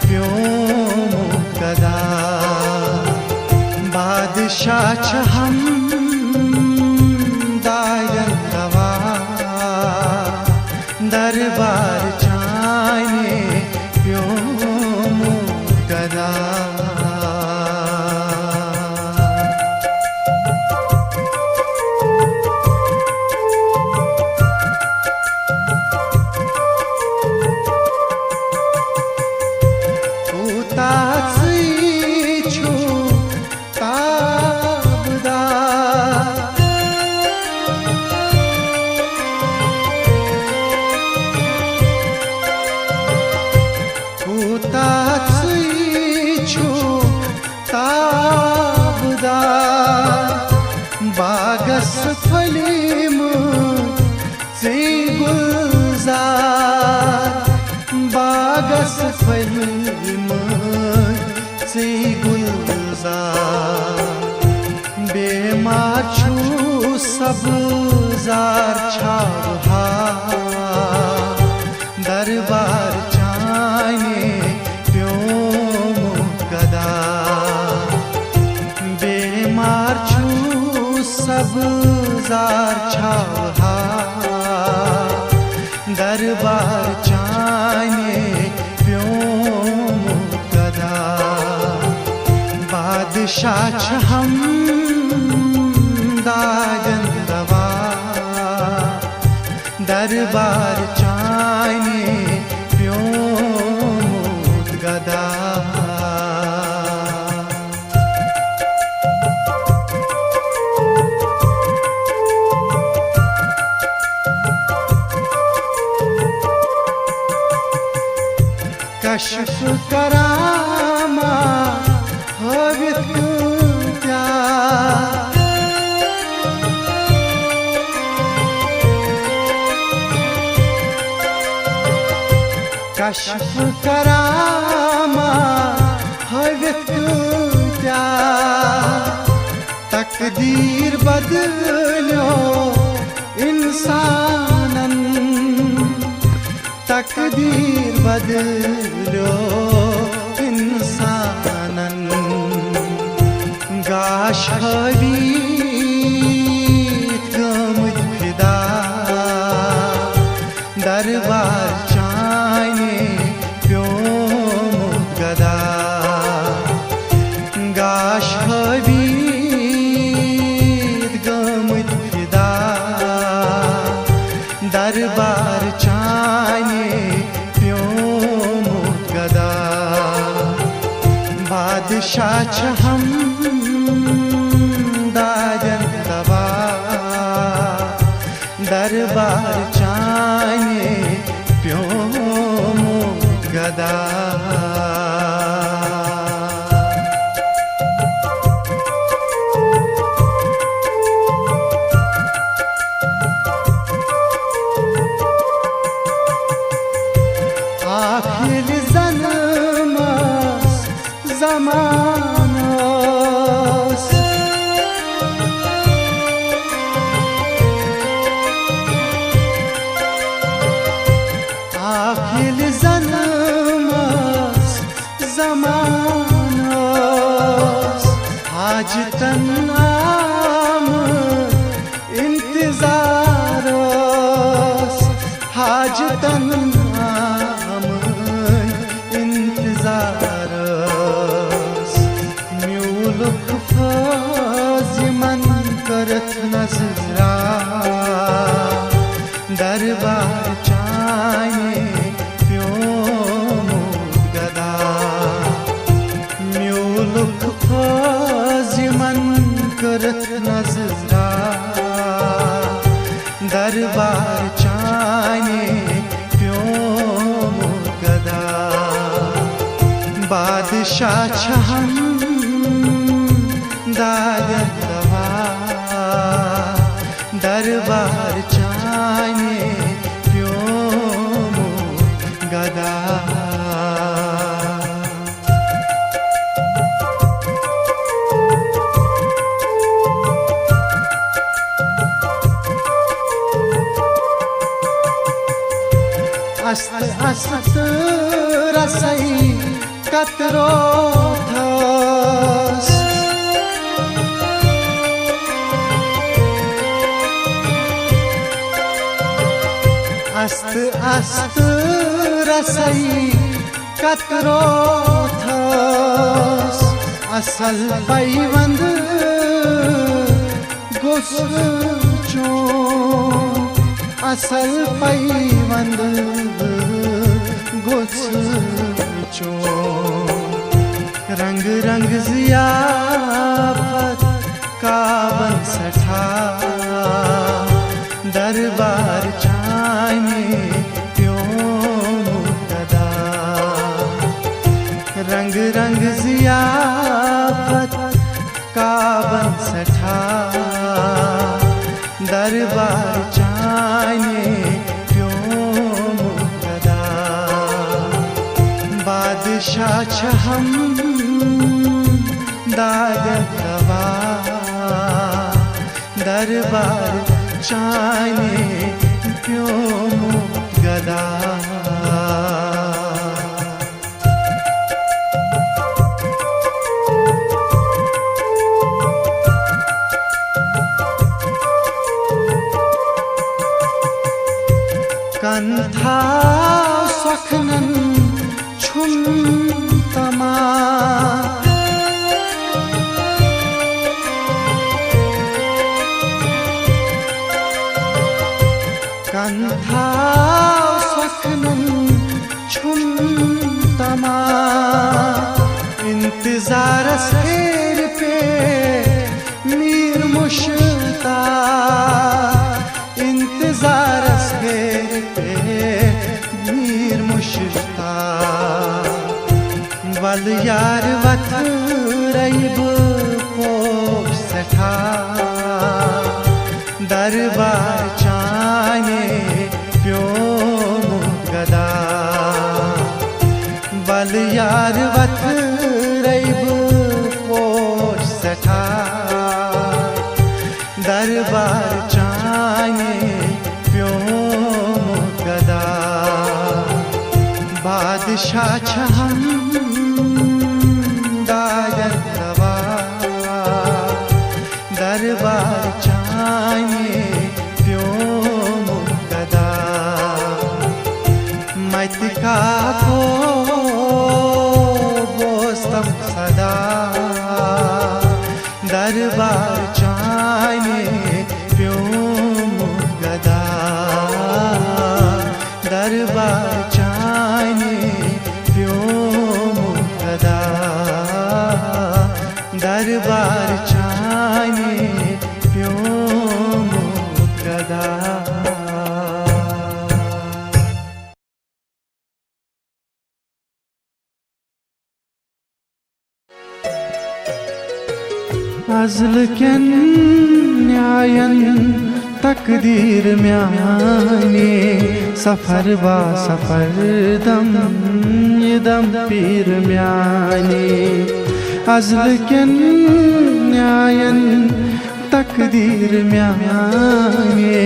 Speaker 3: प्यो मुगदा बादशाह हम दरबार चाने प्यो मुगदा। बागस फलीम से गुलजार बागस फलीम से गुलजार बेमार छू सब्जार छावहा दरबार चाने प्यो मुगदा बेमार छू सब्जार छावहा दरबार चाने प्यो मुगदा बादशाह हम दागन दवा दरबार चाने प्यो मुगदा। कश्फ करामा हवित प्यार कश्फ करामा हवित
Speaker 1: तकदीर बदल्यो इंसानन, तकदीर बदल्यो इंसानन। गाश हवीत गमत फिदा दरबार चाने प्योमुत गदा। गाश हवीत गमत फिदा दरबार चाने प्योमुत गदा। बादशाह छ हम दादन दवा दरबार चाने प्योमुत गदा। आखिर ज़नमस ज़मानस, आखिर ज़नमस ज़मानस। हाजतन आमद इंतज़ारस, हाजतन म्यूलुक फाज़िमन करत नज़रा दरबार चाने प्योमुत गदा। म्यूलुक फाज़िमन करत नज़रा दरबार चाने प्योमुत गदा। बादशाह छ हम दादन दवा दरबार चाने प्योमुत गदा। अस्त अस्त रसई कतरो थस, अस्त अस्त रसई कतरो थस। असल पैवंद गुस्ल चों, असल पैवंद गुस्ल चों। रंग रंग ज़ियाफत का बन सठा दरबार चाने प्योमुत गदा। रंग रंग ज़ियाफत का बन सठा दरबार चाने प्योमुत गदा। बादशाह छ हम दादन दवा दरबार चाने प्योमुत गदा। कंथा स्वखनन छुम तमा, कंथा स्वखनन छुम तमा। इंतजार शेर पे मीर मुश्ताक, इंतजार शेर पे मीर मुश्ताक। वल यार वत रईब पोश सठा दरबार चाने प्योमुत गदा। वल यार वत रईब पोश सठा दरबार चाने प्योम गदा बादशाह छहम दायर रवा दरबार चाने प्योम गदा मैतिका को बोस्तम सदा दरबार चाने प्योम गदा दरबार चाने प्योम गदा दरबार चाने प्योम गदा अज़ल कन न्यायन तकदीर म्याने सफर बा सफर दम ये दम पीर म्याने अज़ल कन न्यायन तकदीर म्याने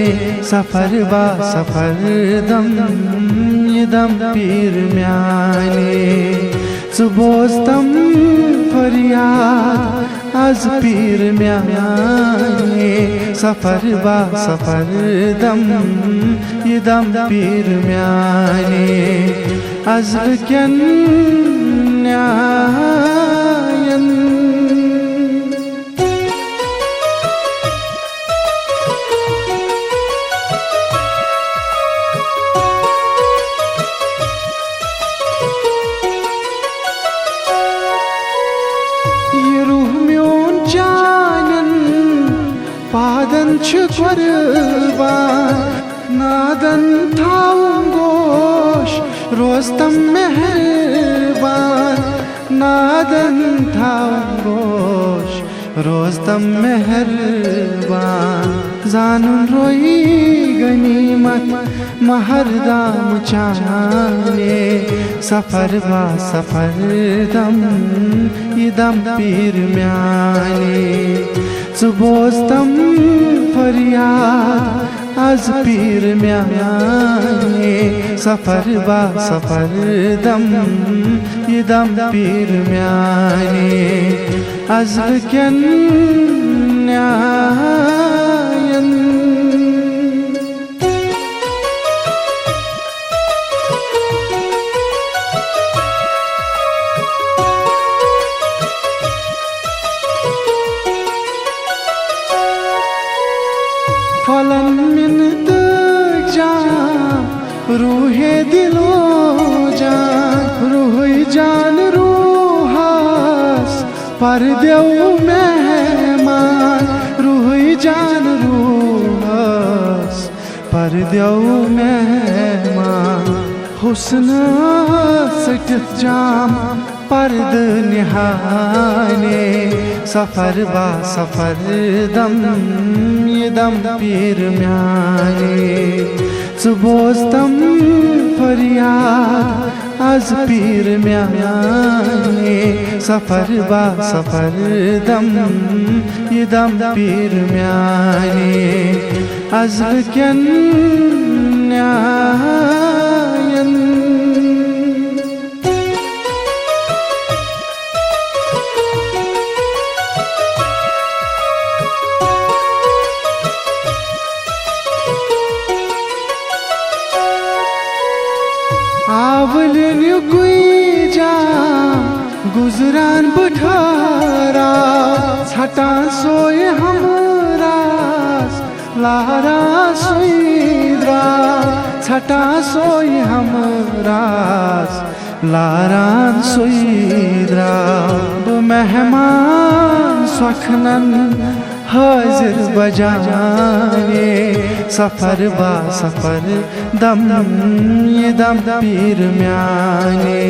Speaker 1: सफर बा सफर दम ये दम पीर म्याने सुबोस्तम फरियाद आज पीर म्याने सफर बा सफर दम ये दम पीर म्याने अज़ल कन न्यायन पादन कुर्बान नादन थाऊं गोश रोस्तम मेहरबान नादन थाऊं गोश रोस्तम मेहरबान जानून रोई गनीमत महरदाम चाने सफर बा सफर दम ये दम पीर म्याने सुबोस्तम फरियाद आज पीर म्याने सफर बा सफर दम ये दम पीर म्याने अज़ल कन न्यायन फलन मिन्नत जान रूहे दिलो जान रूह जान रूहास पर देव मेहमान रूह जान रूहास पर देव मेहमान हुस्न सटत जाम पर्द निहाने सफर बा सफर दम ये दम पीर म्याने सुबोस्तम फरियाद आज पीर म्याने सफर बा सफर दम ये दम पीर म्याने अज़ल कन न्यायन आवलन गुई जा गुजरान बठारा छटा सोए हमरास लारा सुईद्रा छटा सोए हमरास लारान सुईद्रा मेहमान स्वखनन हाजिर बजाने सफर बा सफर दम ये दम पीर म्याने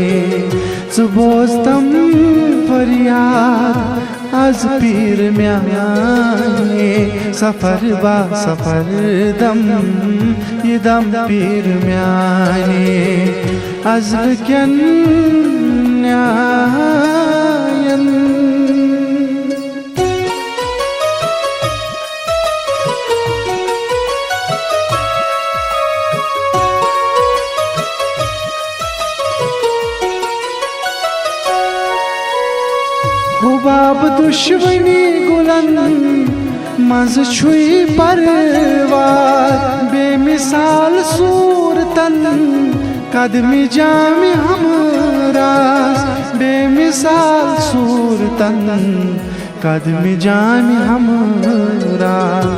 Speaker 1: सुबोस्तम फरियाद आज पीर म्याने सफर बा सफर दम ये दम पीर म्याने अज़ल कन न्यायन दुश्मनी गुलन मज छुई परवार बेमिसाल सूरतन कदमी जामी हमराज बेमिसाल सूरतन कदमी जामी हमराज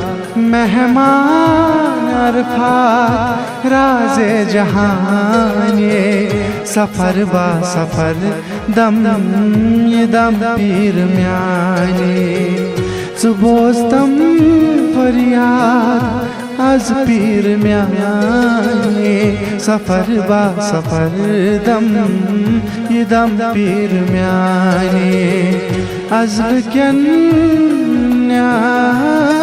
Speaker 1: मेहमान अरफात राज़े जहाने सफर बा सफर दम ये दम पीर म्याने सुबोस्तम फरियाद आज पीर म्याने सफर बा सफर दम ये दम पीर म्याने अज़्ल क्यन न्यायन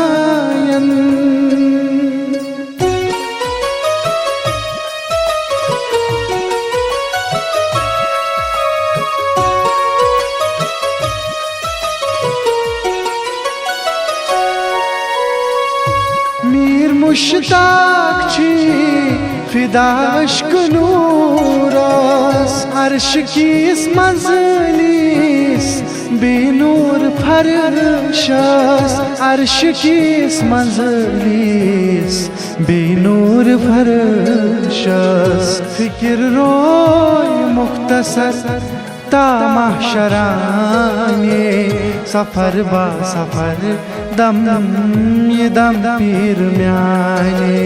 Speaker 1: मीर मुश्ताक छी फिदा अश्क नूरस अर्श कीस मंज़िलिस बेनूर फरशस अर्श कीस मंज़िलिस बेनूर फरशस फिक्र रोय मुख्तसर ता महशराने सफर बा सफर दम ये दम पीर म्याने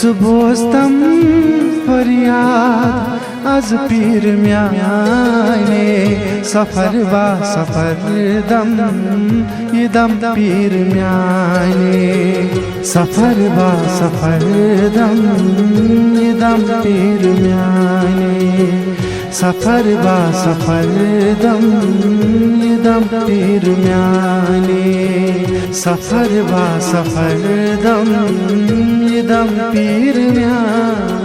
Speaker 1: सुबोस्तम फरियाद आज पीर म्याने सफर बा सफर दम ये दम पीर म्याने सफर बा सफर दम ये दम पीर म्याने सफर बा सफर दम ये दम पीर म्याने सफर बा सफर दम ये दम पीर म्याने।